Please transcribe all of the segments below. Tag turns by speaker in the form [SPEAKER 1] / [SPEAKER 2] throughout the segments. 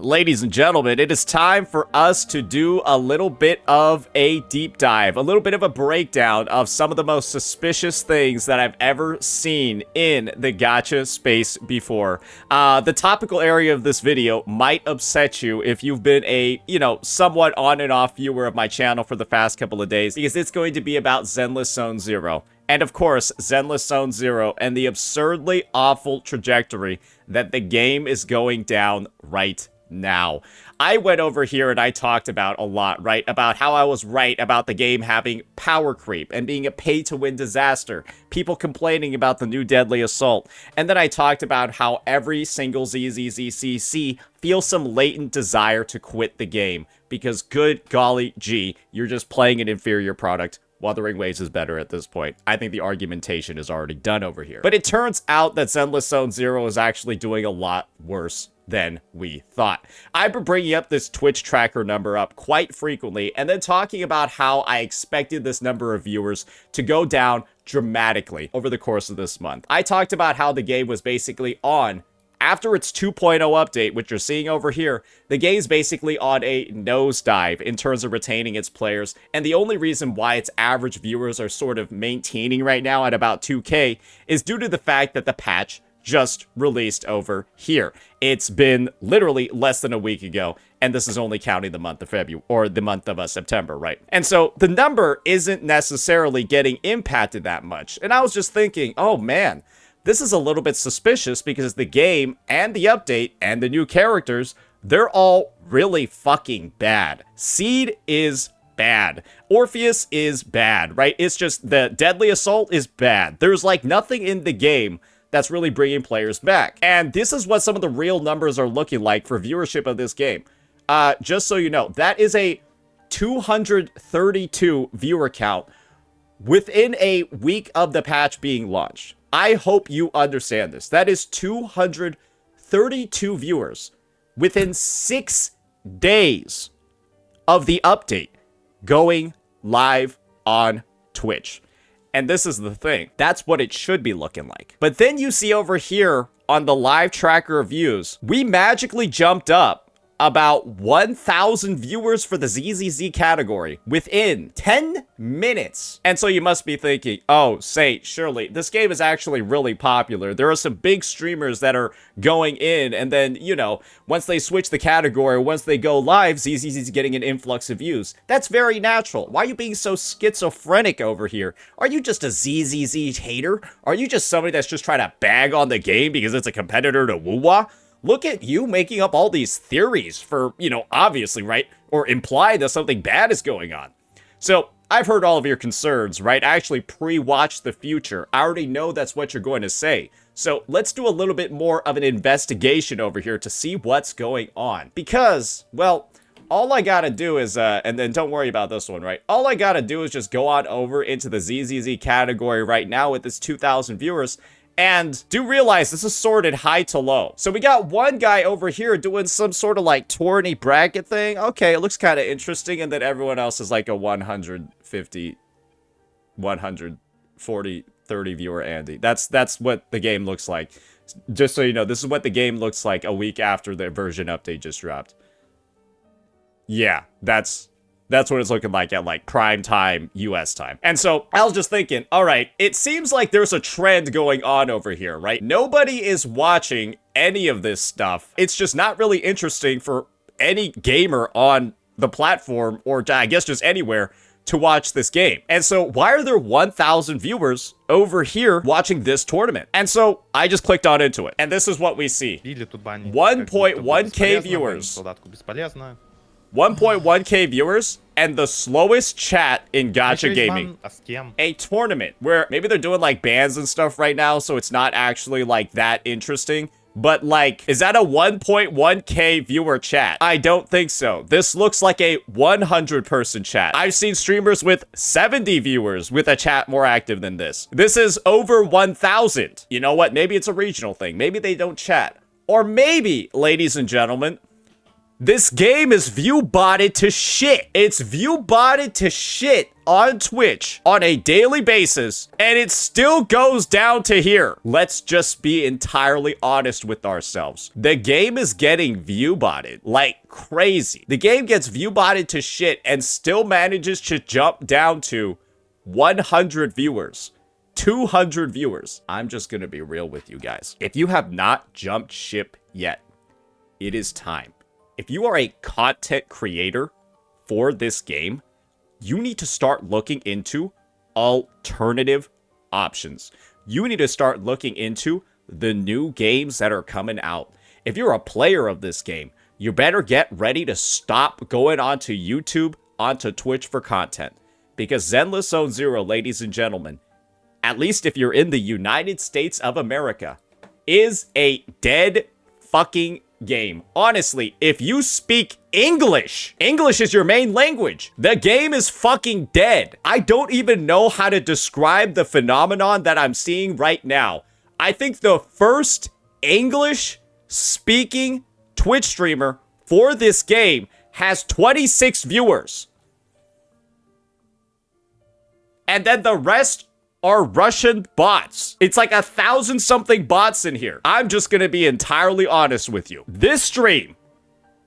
[SPEAKER 1] Ladies and gentlemen, it is time for us to do a little bit of a deep dive, a little bit of a breakdown of some of the most suspicious things that I've ever seen in the gacha space before. The topical area of this video might upset you if you've been a, somewhat on and off viewer of my channel for the past couple of days, because it's going to be about Zenless Zone Zero. And of course, Zenless Zone Zero and the absurdly awful trajectory that the game is going down right now. I went over here and I talked about a lot, right? About how I was right about the game having power creep and being a pay-to-win disaster. People complaining about the new Deadly Assault. And then I talked about how every single ZZZ feels some latent desire to quit the game. Because good golly gee, you're just playing an inferior product. Wuthering Waves is better at this point. I think the argumentation is already done over here. But it turns out that Zenless Zone Zero is actually doing a lot worse than we thought. I've been bringing up this Twitch tracker number up quite frequently, and then talking about how I expected this number of viewers to go down dramatically over the course of this month. I talked about how the game was basically on after its 2.0 update, which you're seeing over here. The game's basically on a nosedive in terms of retaining its players, and the only reason why its average viewers are sort of maintaining right now at about 2K is due to the fact that the patch just released over here. It's been literally less than a week ago, and this is only counting the month of February, or the month of September, right? And so the number isn't necessarily getting impacted that much. And I was just thinking, oh man, this is a little bit suspicious because the game and the update and the new characters, they're all really fucking bad. Seed is bad. Orpheus is bad, right? It's just the Deadly Assault is bad. There's like nothing in the game that's really bringing players back. And this is what some of the real numbers are looking like for viewership of this game. Just so you know, that is a 232 viewer count within a week of the patch being launched. I hope you understand this. That is 232 viewers within 6 days of the update going live on Twitch. And this is the thing. That's what it should be looking like. But then you see over here on the live tracker of views, we magically jumped up about 1,000 viewers for the ZZZ category within 10 minutes. And so you must be thinking, oh, Saint, surely this game is actually really popular. There are some big streamers that are going in, and then, once they switch the category, once they go live, ZZZ is getting an influx of views. That's very natural. Why are you being so schizophrenic over here? Are you just a ZZZ hater? Are you just somebody that's just trying to bag on the game because it's a competitor to Woo-Wah? Look at you making up all these theories for, obviously, right? Or imply that something bad is going on. So, I've heard all of your concerns, right? I actually pre-watched the future. I already know that's what you're going to say. So, let's do a little bit more of an investigation over here to see what's going on. Because, well, all I gotta do is, and then don't worry about this one, right? All I gotta do is just go on over into the ZZZ category right now with this 2,000 viewers. And do realize this is sorted high to low. So we got one guy over here doing some sort of like tourney bracket thing. Okay, it looks kind of interesting. And then everyone else is like a 150, 140, 30 viewer Andy. That's what the game looks like. Just so you know, this is what the game looks like a week after the version update just dropped. Yeah, that's what it's looking like at like prime time US time. And so I was just thinking, all right, it seems like there's a trend going on over here, right? Nobody is watching any of this stuff. It's just not really interesting for any gamer on the platform, or I guess just anywhere, to watch this game. And so why are there 1,000 viewers over here watching this tournament? And so I just clicked on into it. And this is what we see. 1.1k viewers. 1.1k viewers, and the slowest chat in gacha gaming. A tournament where maybe they're doing like bans and stuff right now, so it's not actually like that interesting. But like, is that a 1.1k viewer chat? I don't think so. This looks like a 100-person chat. I've seen streamers with 70 viewers with a chat more active than this. This is over 1,000. You know what? Maybe it's a regional thing. Maybe they don't chat. Or maybe, ladies and gentlemen, This game is view-botted to shit. It's view-botted to shit on Twitch on a daily basis, and it still goes down to here. Let's just be entirely honest with ourselves. The game is getting view-botted like crazy. The game gets view-botted to shit and still manages to jump down to 100 viewers. 200 viewers. I'm just gonna be real with you guys. If you have not jumped ship yet, it is time. If you are a content creator for this game, you need to start looking into alternative options. You need to start looking into the new games that are coming out. If you're a player of this game, you better get ready to stop going onto YouTube, onto Twitch for content. Because Zenless Zone Zero, ladies and gentlemen, at least if you're in the United States of America, is a dead fucking game. Honestly, if you speak English is your main language, the game is fucking dead. I don't even know how to describe the phenomenon that I'm seeing right now. I think the first English speaking Twitch streamer for this game has 26 viewers. And then the rest are Russian bots. It's like 1,000 something bots in here. I'm just gonna be entirely honest with you. This stream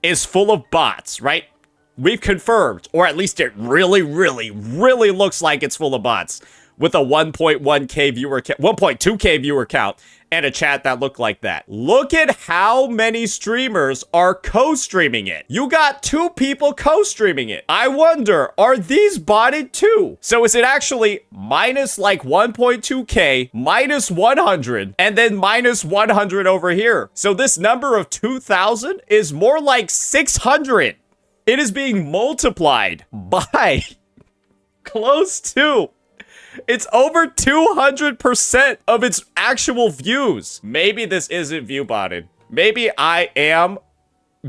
[SPEAKER 1] is full of bots, right? We've confirmed, or at least it really looks like it's full of bots, with a 1.1k viewer count, 1.2k viewer count, and a chat that looked like that. Look at how many streamers are co-streaming it. You got 2 people co-streaming it. I wonder, are these botted too? So is it actually minus like 1.2k, minus 100, and then minus 100 over here? So this number of 2,000 is more like 600. It is being multiplied by close to. It's over 200% of its actual views. Maybe this isn't view-botted. Maybe I am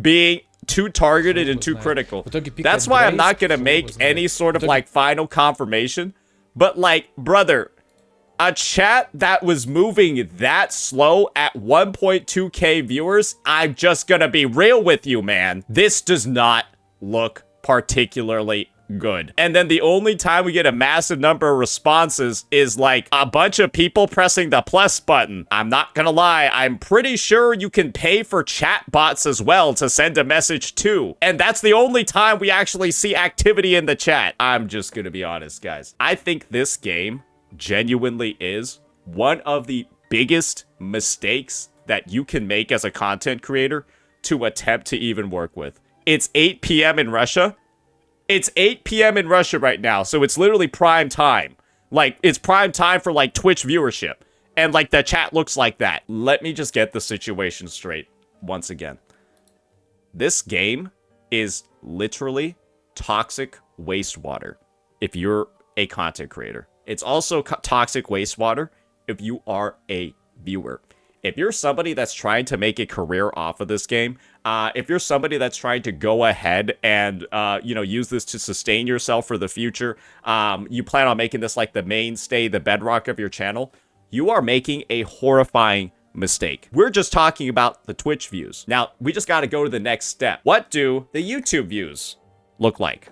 [SPEAKER 1] being too targeted and too critical. That's why I'm not gonna make any sort of like final confirmation. But like, brother, a chat that was moving that slow at 1.2k viewers, I'm just gonna be real with you, man. This does not look particularly good. And then the only time we get a massive number of responses is like a bunch of people pressing the plus button. I'm not gonna lie, I'm pretty sure you can pay for chat bots as well to send a message to. And that's the only time we actually see activity in the chat. I'm just gonna be honest, guys. I think this game genuinely is one of the biggest mistakes that you can make as a content creator to attempt to even work with. It's 8 p.m. in Russia. It's 8 p.m. in Russia right now, so it's literally prime time. Like, it's prime time for, like, Twitch viewership. And, like, the chat looks like that. Let me just get the situation straight once again. This game is literally toxic wastewater if you're a content creator. It's also toxic wastewater if you are a viewer. If you're somebody that's trying to make a career off of this game, if you're somebody that's trying to go ahead and, you know, use this to sustain yourself for the future, you plan on making this like the mainstay, the bedrock of your channel, you are making a horrifying mistake. We're just talking about the Twitch views. Now, we just got to go to the next step. What do the YouTube views look like?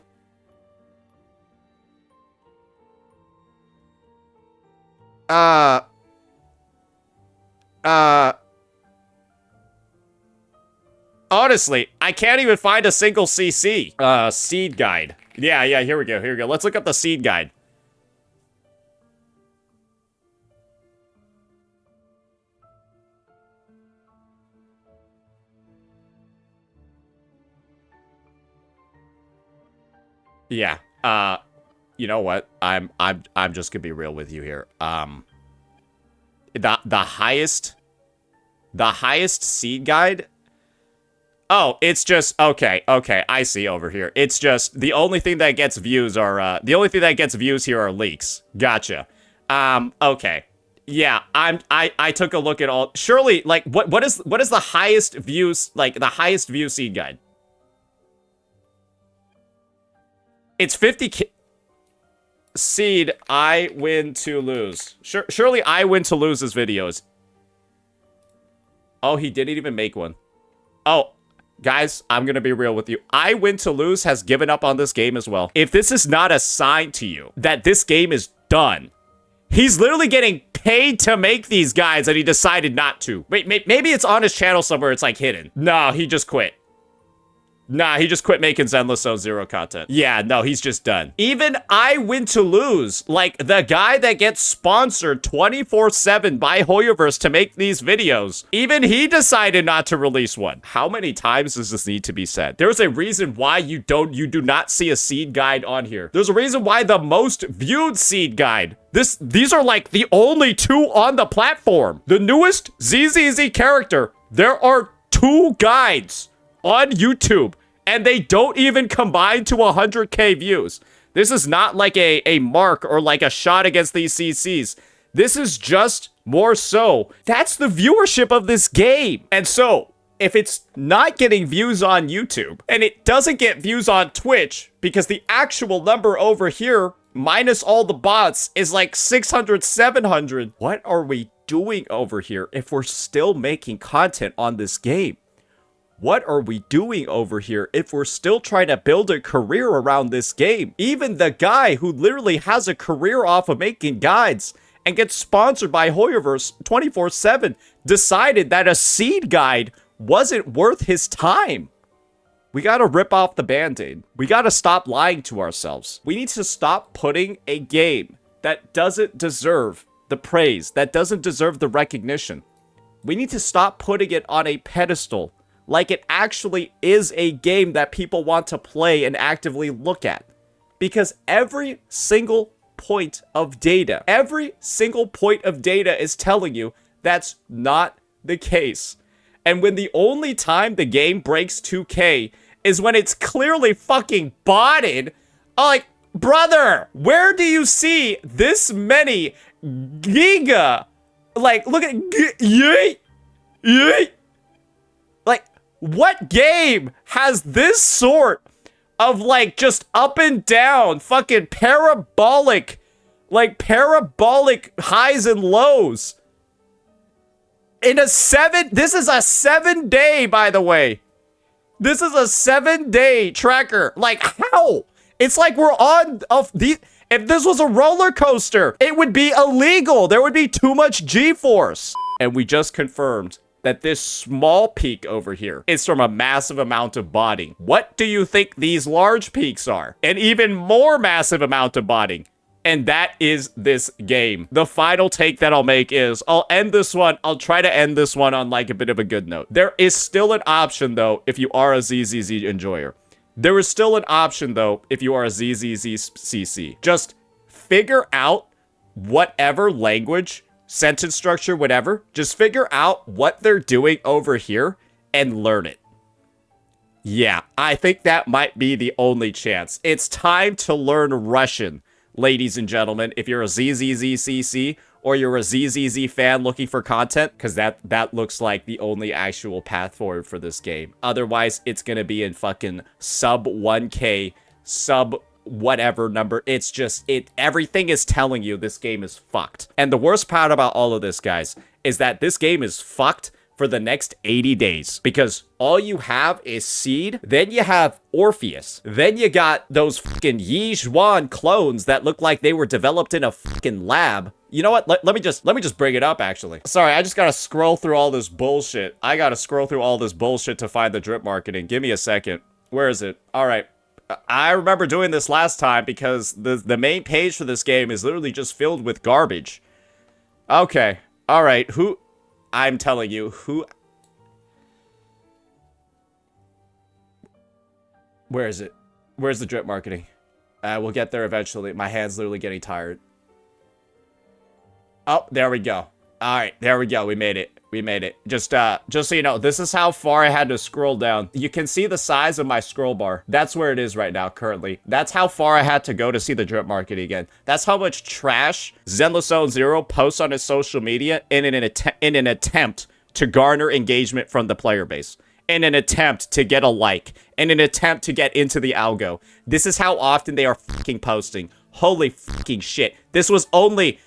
[SPEAKER 1] Honestly, I can't even find a single CC. Seed guide. Yeah, here we go. Let's look up the seed guide. Yeah. You know what? I'm just gonna be real with you here. The highest seed guide. Oh, it's just okay, I see over here. It's just the only thing that gets views are here are leaks. Gotcha. Okay. Yeah, I took a look at all. Surely, like, what is the highest views, like the highest view seed guide? It's 50k. Seed, I win to lose. Surely I win to lose's videos. Oh, he didn't even make one. Oh, Guys, I'm gonna be real with you. I Win to Lose has given up on this game as well. If this is not a sign to you that this game is done, he's literally getting paid to make these guys and he decided not to. Wait, maybe it's on his channel somewhere, it's like hidden. No, he just quit. Nah, he just quit making Zenless Zone Zero content. Yeah, no, he's just done. Even I Win to Lose, like the guy that gets sponsored 24/7 by Hoyoverse to make these videos, even he decided not to release one. How many times does this need to be said? There's a reason why you do not see a seed guide on here. There's a reason why the most viewed seed guide, these are like the only 2 on the platform. The newest ZZZ character, there are 2 guides on YouTube, and they don't even combine to 100K views. This is not like a mark or like a shot against these CCs. This is just more so. That's the viewership of this game. And so, if it's not getting views on YouTube, and it doesn't get views on Twitch, because the actual number over here, minus all the bots, is like 600, 700. What are we doing over here if we're still making content on this game? What are we doing over here if we're still trying to build a career around this game? Even the guy who literally has a career off of making guides and gets sponsored by Hoyoverse 24/7 decided that a seed guide wasn't worth his time. We gotta rip off the band-aid. We gotta stop lying to ourselves. We need to stop putting a game that doesn't deserve the praise, that doesn't deserve the recognition. We need to stop putting it on a pedestal like it actually is a game that people want to play and actively look at. Because every single point of data is telling you that's not the case. And when the only time the game breaks 2K is when it's clearly fucking botted, like, brother, where do you see this many giga? Like, look at, yay. Like, what game has this sort of, like, just up and down, fucking parabolic highs and lows? This is a 7-day, by the way. This is a 7-day tracker. Like, how? It's like we're on, if this was a roller coaster, it would be illegal. There would be too much G-force. And we just confirmed that this small peak over here is from a massive amount of botting. What do you think these large peaks are? An even more massive amount of botting. And that is this game. The final take that I'll make is, I'll try to end this one on like a bit of a good note. There is still an option though, if you are a ZZZ enjoyer. There is still an option though, if you are a ZZZ CC. Just figure out whatever language, sentence structure, whatever. Just figure out what they're doing over here and learn it. Yeah, I think that might be the only chance. It's time to learn Russian, ladies and gentlemen, if you're a ZZZ CC or you're a ZZZ fan looking for content, because that looks like the only actual path forward for this game. Otherwise, it's going to be in fucking sub 1K, sub whatever number. It's just, everything is telling you this game is fucked. And the worst part about all of this, guys, is that this game is fucked for the next 80 days. Because all you have is Seed, then you have Orpheus, then you got those fucking Yi Zhuan clones that look like they were developed in a fucking lab. You know what? Let me just bring it up, actually. Sorry, I just gotta scroll through all this bullshit. I gotta scroll through all this bullshit to find the drip marketing. Give me a second. Where is it? All right. I remember doing this last time because the main page for this game is literally just filled with garbage. Okay. All right. I'm telling you, where is it? Where's the drip marketing? We'll get there eventually. My hand's literally getting tired. Oh, there we go. All right, there we go. We made it. We made it. Just so you know, this is how far I had to scroll down. You can see the size of my scroll bar. That's where it is right now, currently. That's how far I had to go to see the drip marketing again. That's how much trash Zenless Zone Zero posts on his social media in an attempt to garner engagement from the player base. In an attempt to get a like. In an attempt to get into the algo. This is how often they are fucking posting. Holy fucking shit. This was only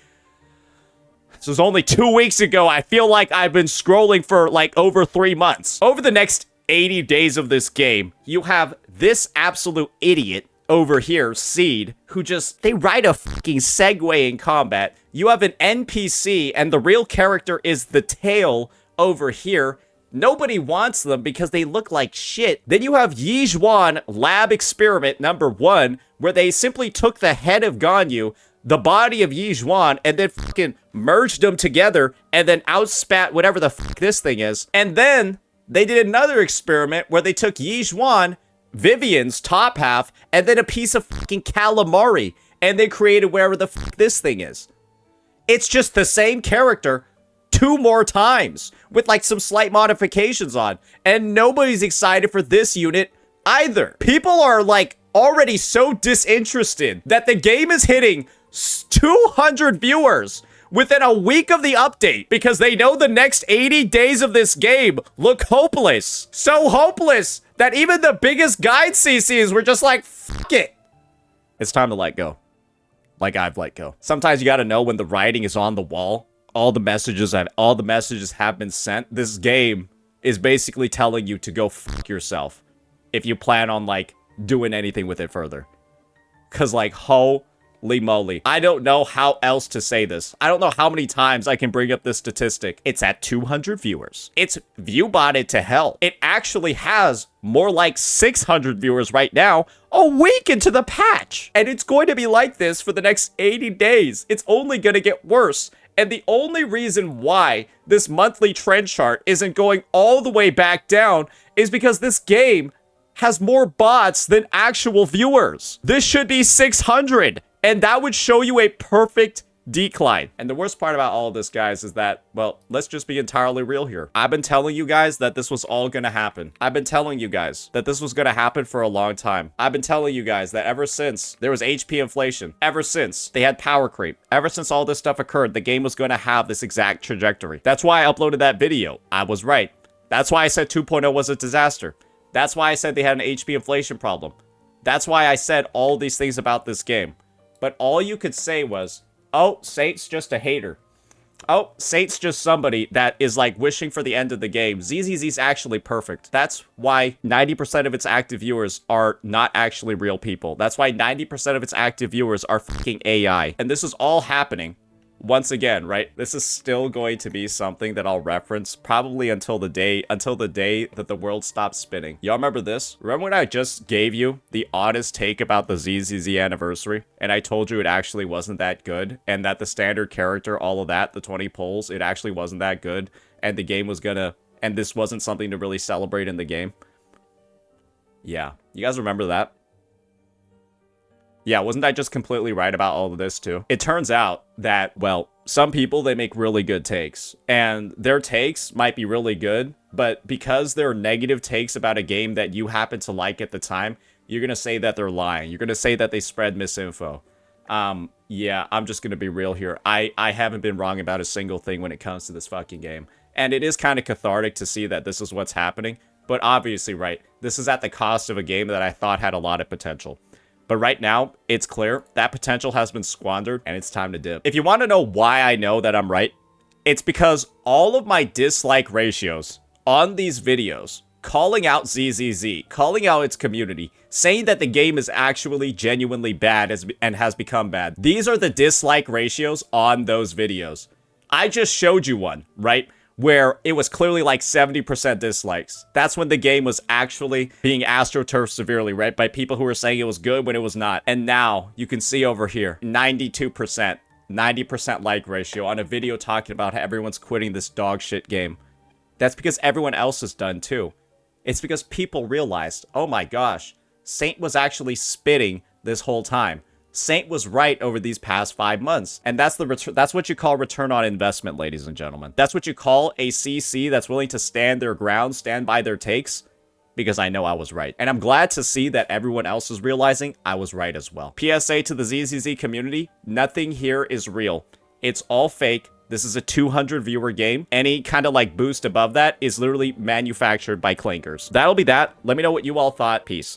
[SPEAKER 1] 2 weeks ago. I feel like I've been scrolling for like over 3 months. Over the next 80 days of this game, you have this absolute idiot over here, Seed, who they ride a fucking Segway in combat. You have an NPC, and the real character is the tail over here. Nobody wants them because they look like shit. Then you have Yizhuan lab experiment number 1, where they simply took the head of Ganyu, the body of Yizhuan, and then fucking merged them together, and then outspat whatever the fuck this thing is. And then they did another experiment where they took Yizhuan, Vivian's top half, and then a piece of fucking calamari, and they created wherever the fuck this thing is. It's just the same character 2 more times with like some slight modifications on, and nobody's excited for this unit either. People are like already so disinterested that the game is hitting 200 viewers within a week of the update because they know the next 80 days of this game look hopeless. So hopeless that even the biggest guide CCs were just like, fuck it. It's time to let go. Like I've let go. Sometimes you gotta know when the writing is on the wall. All the messages have been sent. This game is basically telling you to go fuck yourself if you plan on like doing anything with it further. Cause like, holy moly. I don't know how else to say this. I don't know how many times I can bring up this statistic. It's at 200 viewers. It's viewbotted to hell. It actually has more like 600 viewers right now, a week into the patch. And it's going to be like this for the next 80 days. It's only going to get worse. And the only reason why this monthly trend chart isn't going all the way back down is because this game has more bots than actual viewers. This should be 600. And that would show you a perfect decline. And the worst part about all of this, guys, is that, well, let's just be entirely real here. I've been telling you guys that this was all gonna happen. I've been telling you guys that this was gonna happen for a long time. I've been telling you guys that ever since there was HP inflation, ever since they had power creep, ever since all this stuff occurred, the game was gonna have this exact trajectory. That's why I uploaded that video. I was right. That's why I said 2.0 was a disaster. That's why I said they had an HP inflation problem. That's why I said all these things about this game. But all you could say was, oh, Saint's just a hater. Oh, Saint's just somebody that is like wishing for the end of the game. ZZZ's actually perfect. That's why 90% of its active viewers are not actually real people. That's why 90% of its active viewers are fucking AI. And this is all happening. Once again, right? This is still going to be something that I'll reference probably until the day that the world stops spinning. Y'all remember this? Remember when I just gave you the honest take about the ZZZ anniversary? And I told you it actually wasn't that good, and that the standard character, all of that, the 20 polls, it actually wasn't that good, and the game was gonna, and this wasn't something to really celebrate in the game? Yeah. You guys remember that? Yeah, wasn't I just completely right about all of this too? It turns out that, well, some people, they make really good takes. And their takes might be really good, but because they're negative takes about a game that you happen to like at the time, you're gonna say that they're lying. You're gonna say that they spread misinfo. Yeah, I'm just gonna be real here. I haven't been wrong about a single thing when it comes to this fucking game. And it is kind of cathartic to see that this is what's happening. But obviously, right, this is at the cost of a game that I thought had a lot of potential. But right now, it's clear that potential has been squandered, and it's time to dip. If you want to know why I know that I'm right, it's because all of my dislike ratios on these videos, calling out ZZZ, calling out its community, saying that the game is actually genuinely bad and has become bad, these are the dislike ratios on those videos. I just showed you one, right? Where it was clearly like 70% dislikes. That's when the game was actually being astroturfed severely, right? By people who were saying it was good when it was not. And now you can see over here, 92%, 90% like ratio on a video talking about how everyone's quitting this dog shit game. That's because everyone else is done too. It's because people realized, oh my gosh, Saint was actually spitting this whole time. Saint was right over these past 5 months. And that's what you call return on investment, ladies and gentlemen. That's what you call a CC that's willing to stand their ground, stand by their takes, because I know I was right. And I'm glad to see that everyone else is realizing I was right as well. PSA to the ZZZ community, nothing here is real. It's all fake. This is a 200 viewer game. Any kind of like boost above that is literally manufactured by clankers. That'll be that. Let me know what you all thought. Peace.